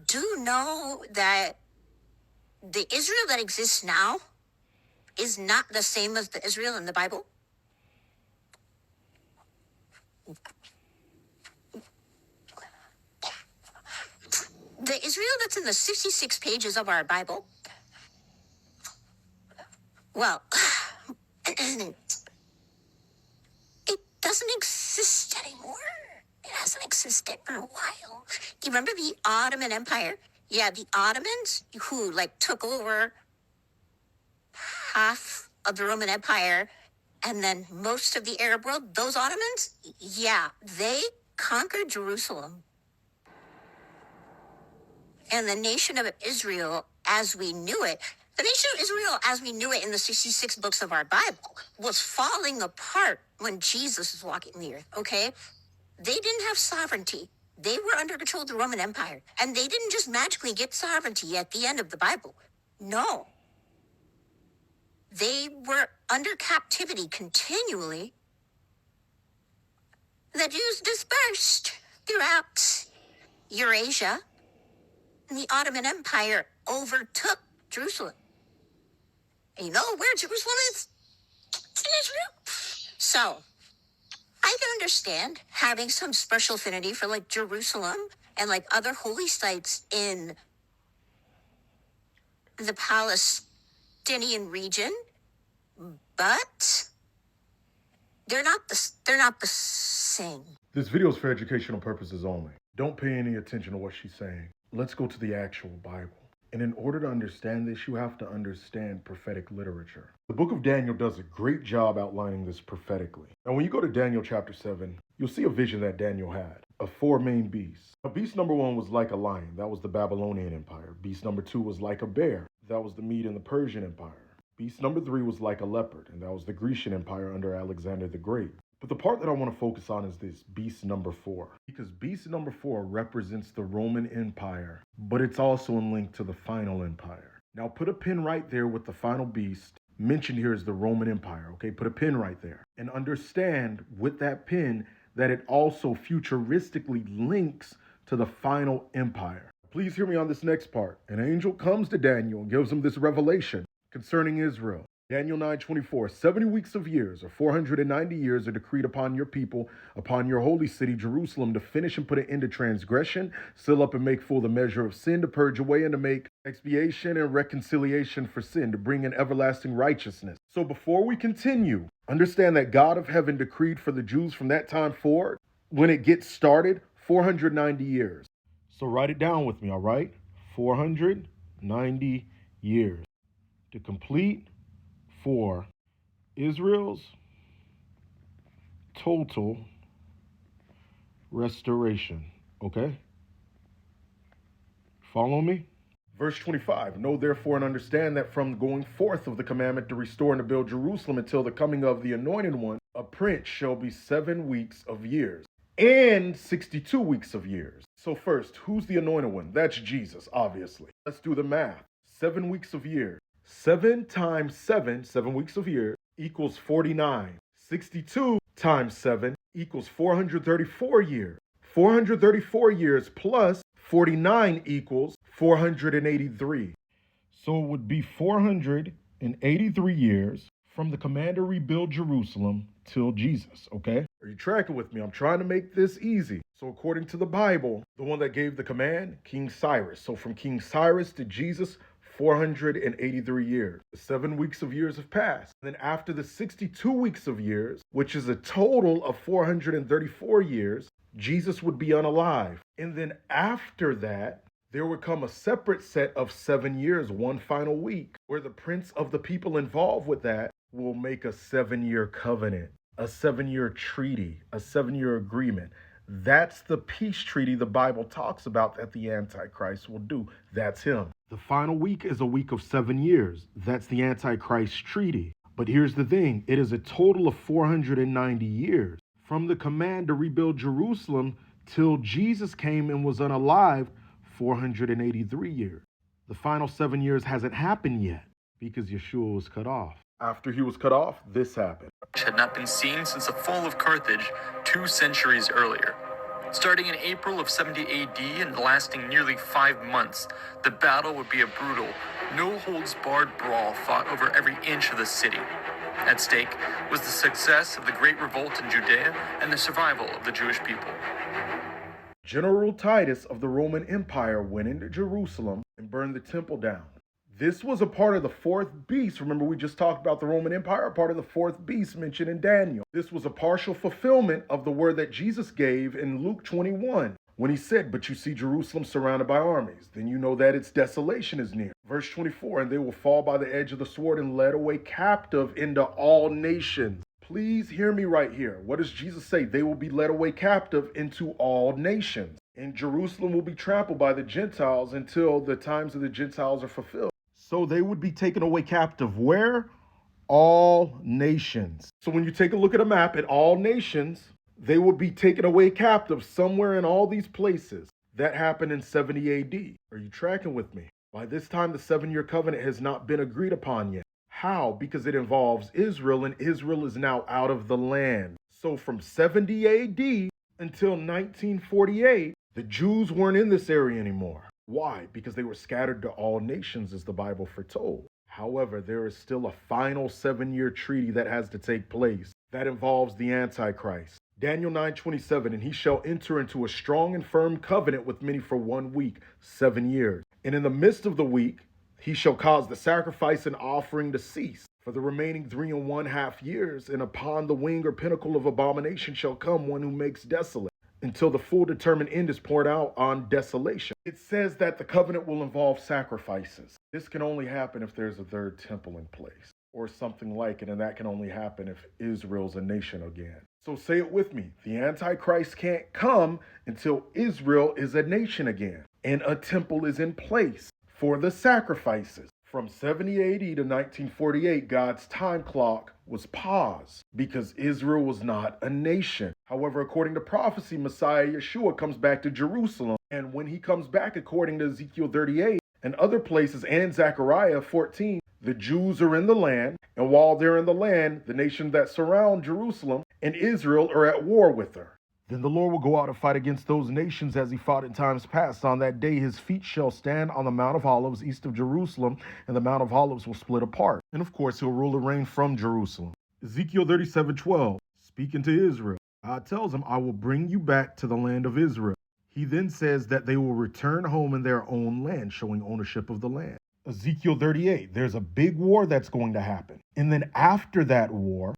do know that the Israel that exists now is not the same as the Israel in the Bible? The Israel that's in the 66 pages of our Bible, well, it doesn't exist anymore. It hasn't existed for a while. Do you remember the Ottoman Empire? Yeah, the Ottomans who took over half of the Roman Empire and then most of the Arab world, those Ottomans, yeah, they conquered Jerusalem. And the nation of Israel as we knew it, the nation of Israel as we knew it in the 66 books of our Bible was falling apart when Jesus was walking the earth, okay? They didn't have sovereignty. They were under control of the Roman Empire. And they didn't just magically get sovereignty at the end of the Bible. No. They were under captivity continually. The Jews dispersed throughout Eurasia, and the Ottoman Empire overtook Jerusalem. And you know where Jerusalem is? It's in Israel. So, I can understand having some special affinity for Jerusalem and other holy sites in the Palestinian region, but they're not the same. This video is for educational purposes only. Don't pay any attention to what she's saying. Let's go to the actual Bible. And in order to understand this, you have to understand prophetic literature. The book of Daniel does a great job outlining this prophetically. Now, when you go to Daniel chapter 7, you'll see a vision that Daniel had of 4 main beasts. Now, beast number 1 was like a lion. That was the Babylonian Empire. Beast number 2 was like a bear. That was the Mede and the Persian Empire. Beast number 3 was like a leopard, and that was the Grecian Empire under Alexander the Great. But the part that I want to focus on is this, beast number 4. Because beast number 4 represents the Roman Empire, but it's also a link to the final empire. Now put a pin right there with the final beast mentioned here as the Roman Empire, okay? Put a pin right there. And understand with that pin that it also futuristically links to the final empire. Please hear me on this next part. An angel comes to Daniel and gives him this revelation concerning Israel. Daniel 9:24, 70 weeks of years, or 490 years, are decreed upon your people, upon your holy city, Jerusalem, to finish and put an end to transgression, seal up and make full the measure of sin, to purge away and to make expiation and reconciliation for sin, to bring in everlasting righteousness. So before we continue, understand that God of heaven decreed for the Jews from that time forward, when it gets started, 490 years. So write it down with me, all right? 490 years. To complete for Israel's total restoration. Okay? Follow me? Verse 25, know therefore and understand that from going forth of the commandment to restore and to build Jerusalem until the coming of the Anointed One, a prince shall be 7 weeks of years and 62 weeks of years. So first, who's the Anointed One? That's Jesus, obviously. Let's do the math. 7 weeks of years. 7 times 7, 7 weeks of year, equals 49. 62 times 7 equals 434 years. 434 years plus 49 equals 483. So it would be 483 years from the command to rebuild Jerusalem till Jesus, okay? Are you tracking with me? I'm trying to make this easy. So according to the Bible, the one that gave the command, King Cyrus. So from King Cyrus to Jesus, 483 years. The 7 weeks of years have passed. And then after the 62 weeks of years, which is a total of 434 years, Jesus would be unalive. And then after that, there would come a separate set of 7 years, one final week, where the prince of the people involved with that will make a 7-year covenant, a 7-year treaty, a 7-year agreement. That's the peace treaty the Bible talks about that the Antichrist will do. That's him. The final week is a week of 7 years. That's the Antichrist treaty. But here's the thing. It is a total of 490 years. From the command to rebuild Jerusalem till Jesus came and was unalive, 483 years. The final 7 years hasn't happened yet because Yeshua was cut off. After he was cut off, this happened. Had not been seen since the fall of Carthage 2 centuries earlier. Starting in April of 70 AD and lasting nearly 5 months, the battle would be a brutal, no-holds-barred brawl fought over every inch of the city. At stake was the success of the Great Revolt in Judea and the survival of the Jewish people. General Titus of the Roman Empire went into Jerusalem and burned the temple down. This was a part of the fourth beast. Remember, we just talked about the Roman Empire, a part of the fourth beast mentioned in Daniel. This was a partial fulfillment of the word that Jesus gave in Luke 21 when he said, "But you see Jerusalem surrounded by armies, then you know that its desolation is near." Verse 24, "And they will fall by the edge of the sword and led away captive into all nations." Please hear me right here. What does Jesus say? They will be led away captive into all nations. And Jerusalem will be trampled by the Gentiles until the times of the Gentiles are fulfilled. So they would be taken away captive where? All nations. So when you take a look at a map at all nations, they would be taken away captive somewhere in all these places. That happened in 70 AD. Are you tracking with me? By this time, the 7-year covenant has not been agreed upon yet. How? Because it involves Israel, and Israel is now out of the land. So from 70 AD until 1948, the Jews weren't in this area anymore. Why? Because they were scattered to all nations, as the Bible foretold. However, there is still a final 7-year treaty that has to take place. That involves the Antichrist. Daniel 9:27, "And he shall enter into a strong and firm covenant with many for 1 week, 7 years. And in the midst of the week, he shall cause the sacrifice and offering to cease for the remaining 3½ years, and upon the wing or pinnacle of abomination shall come one who makes desolate, until the full determined end is poured out on desolation." It says that the covenant will involve sacrifices. This can only happen if there's a third temple in place, or something like it, and that can only happen if Israel's a nation again. So say it with me. The Antichrist can't come until Israel is a nation again, and a temple is in place for the sacrifices. From 70 AD to 1948, God's time clock was paused because Israel was not a nation. However, according to prophecy, Messiah Yeshua comes back to Jerusalem. And when he comes back, according to Ezekiel 38 and other places and Zechariah 14, the Jews are in the land. And while they're in the land, the nations that surround Jerusalem and Israel are at war with her. Then the Lord will go out and fight against those nations as he fought in times past. On that day his feet shall stand on the Mount of Olives east of Jerusalem, and the Mount of Olives will split apart. And of course he'll rule and reign from Jerusalem. Ezekiel 37:12, speaking to Israel, God tells him, "I will bring you back to the land of Israel." He then says that they will return home in their own land, showing ownership of the land. Ezekiel 38, there's a big war that's going to happen. And then after that war,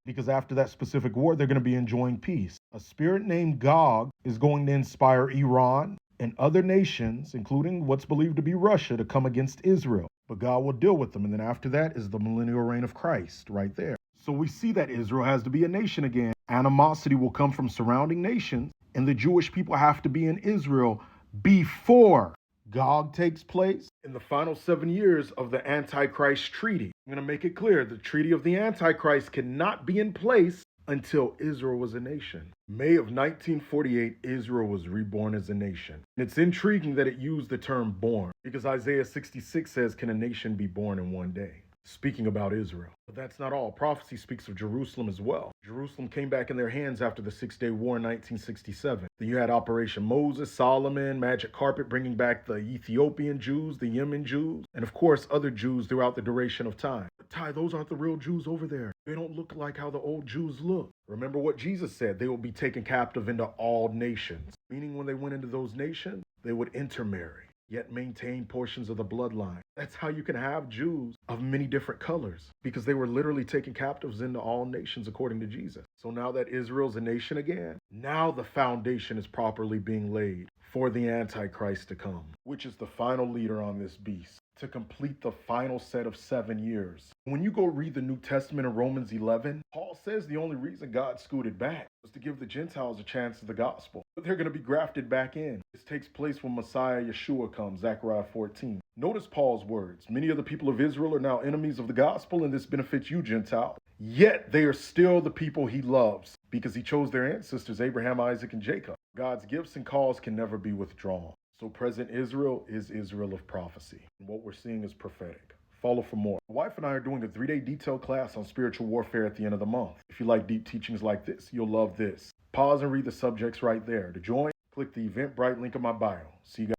because after that specific war, they're going to be enjoying peace. A spirit named Gog is going to inspire Iran and other nations, including what's believed to be Russia, to come against Israel. But God will deal with them. And then after that is the millennial reign of Christ right there. So we see that Israel has to be a nation again. Animosity will come from surrounding nations, and the Jewish people have to be in Israel before Gog takes place in the final 7 years of the Antichrist treaty. I'm going to make it clear, the treaty of the Antichrist cannot be in place until Israel was a nation. May of 1948, Israel was reborn as a nation. And it's intriguing that it used the term born, because Isaiah 66 says, "Can a nation be born in one day?" Speaking about Israel. But that's not all. Prophecy speaks of Jerusalem as well. Jerusalem came back in their hands after the 6-Day War in 1967. Then you had Operation Moses, Solomon, Magic Carpet, bringing back the Ethiopian Jews, the Yemen Jews, and of course other Jews throughout the duration of time. But Ty, those aren't the real Jews over there. They don't look like how the old Jews look. Remember what Jesus said, they will be taken captive into all nations. Meaning when they went into those nations, they would intermarry, yet maintain portions of the bloodline. That's how you can have Jews of many different colors, because they were literally taken captives into all nations according to Jesus. So now that Israel's a nation again, now the foundation is properly being laid for the Antichrist to come, which is the final leader on this beast, to complete the final set of 7 years. When you go read the New Testament in Romans 11, Paul says the only reason God scooted back was to give the Gentiles a chance of the gospel. But they're going to be grafted back in. This takes place when Messiah Yeshua comes, Zechariah 14. Notice Paul's words. Many of the people of Israel are now enemies of the gospel, and this benefits you, Gentile. Yet they are still the people he loves, because he chose their ancestors, Abraham, Isaac, and Jacob. God's gifts and calls can never be withdrawn. So present Israel is Israel of prophecy. And what we're seeing is prophetic. Follow for more. My wife and I are doing a 3-day detailed class on spiritual warfare at the end of the month. If you like deep teachings like this, you'll love this. Pause and read the subjects right there. To join, click the Eventbrite link in my bio. See you guys.